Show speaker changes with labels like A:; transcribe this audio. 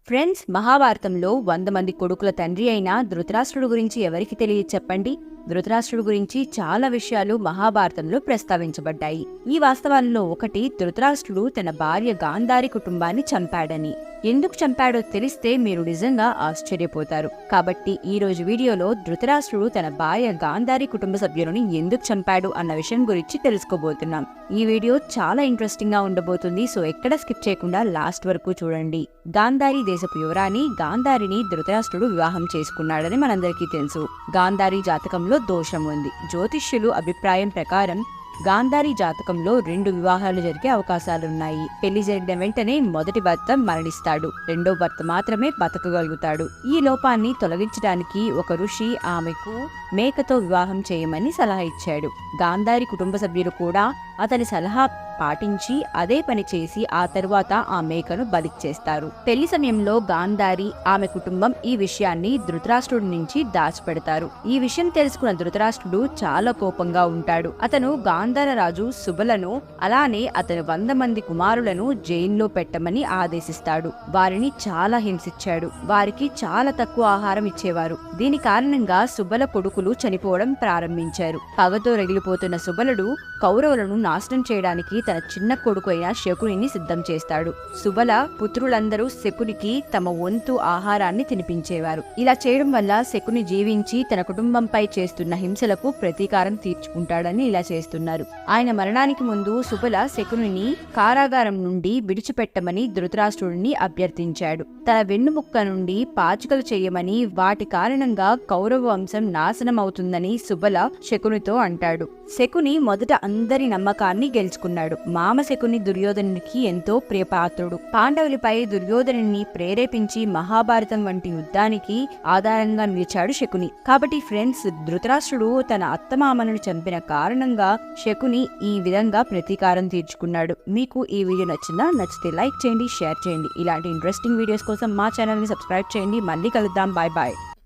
A: Friends, మహాభారతంలో 100 మంది కొడుకుల తండ్రి అయిన ధృతరాష్ట్రుడు గురించి ఎవరికి తెలియదు చెప్పండి. ధృతరాష్ట్రుడు గురించి చాలా విషయాలు మహాభారతంలో ప్రస్తావించబడ్డాయి. ఈ వాస్తవాల్లో ఒకటి, ధృతరాష్ట్రుడు తన భార్య గాంధారి కుటుంబాన్ని చంపాడని. ఎందుకు చంపాడో తెలిస్తే మీరు నిజంగా ఆశ్చర్యపోతారు. కాబట్టి ఈ రోజు వీడియోలో ధృతరాష్ట్రుడు తన భార్య గాంధారి కుటుంబ సభ్యులని ఎందుకు చంపాడు అన్న విషయం గురించి తెలుసుకోబోతున్నాం. ఈ వీడియో చాలా ఇంట్రెస్టింగ్ గా ఉండబోతుంది, సో ఎక్కడ స్కిప్ చేయకుండా లాస్ట్ వరకు చూడండి. గాంధారి దేశపు యువరాణి గాంధారిని ధృతరాష్ట్రుడు వివాహం చేసుకున్నాడని మనందరికీ తెలుసు. గాంధారి జాతకంలో దోషం ఉంది. జ్యోతిష్యులు అభిప్రాయం ప్రకారం గాంధారి జాతకంలో 2 వివాహాలు జరిగే అవకాశాలున్నాయి. పెళ్లి జరిగిన వెంటనే మొదటి భర్త మరణిస్తాడు, రెండో భర్త మాత్రమే బతకగలుగుతాడు. ఈ లోపాన్ని తొలగించడానికి ఒక ఋషి ఆమెకు మేకతో వివాహం చేయమని సలహా ఇచ్చాడు. గాంధారి కుటుంబ సభ్యులు కూడా అతని సలహా పాటించి అదే పని చేసి ఆ తరువాత ఆ మేకను బలిచ్చేస్తారు. పెళ్లి సమయంలో గాంధారి ఆమె కుటుంబం ఈ విషయాన్ని ధృతరాష్ట్రుడి నుంచి దాచిపెడతారు. ఈ విషయం తెలుసుకున్న ధృతరాష్ట్రుడు చాలా కోపంగా ఉంటాడు. అతను గాంధార రాజు సుబలను అలానే అతని 100 మంది కుమారులను జైల్లో పెట్టమని ఆదేశిస్తాడు. వారిని చాలా హింసించాడు. వారికి చాలా తక్కువ ఆహారం ఇచ్చేవారు. దీని కారణంగా సుబల కొడుకులు చనిపోవడం ప్రారంభించారు. పగతో రగిలిపోతున్న సుబలుడు కౌరవులను నాశనం చేయడానికి తన చిన్న కొడుకు అయిన శకునిని సిద్ధం చేస్తాడు. సుబల పుత్రులందరూ శకునికి తమ వంతు ఆహారాన్ని తినిపించేవారు. ఇలా చేయడం వల్ల శకుని జీవించి తన కుటుంబంపై చేస్తున్న హింసలకు ప్రతీకారం తీర్చుకుంటాడని ఇలా చేస్తున్నారు. ఆయన మరణానికి ముందు సుబల శకునిని కారాగారం నుండి విడిచిపెట్టమని ధృతరాష్ట్రుడిని అభ్యర్థించాడు. తన వెన్నుముక్క నుండి పాచికలు చేయమని, వాటి కారణంగా కౌరవ వంశం నాశనం అవుతుందని సుబల శకునితో అంటాడు. శకుని మొదట అందరి నమ్మకాన్ని గెలుచుకున్నాడు. మామ శకుని దుర్యోధనునికి ఎంతో ప్రియపాత్రుడు. పాండవులపై దుర్యోధనుని ప్రేరేపించి మహాభారతం వంటి యుద్ధానికి ఆధారంగా నిలిచాడు శకుని. కాబట్టి ఫ్రెండ్స్, ధృతరాష్ట్రుడు తన అత్తమామలను చంపిన కారణంగా శకుని ఈ విధంగా ప్రతీకారం తీర్చుకున్నాడు. మీకు ఈ వీడియో నచ్చితే లైక్ చేయండి, షేర్ చేయండి. ఇలాంటి ఇంట్రెస్టింగ్ వీడియోస్ కోసం మా ఛానల్ ని సబ్స్క్రైబ్ చేయండి. మళ్ళీ కలుద్దాం. Bye bye.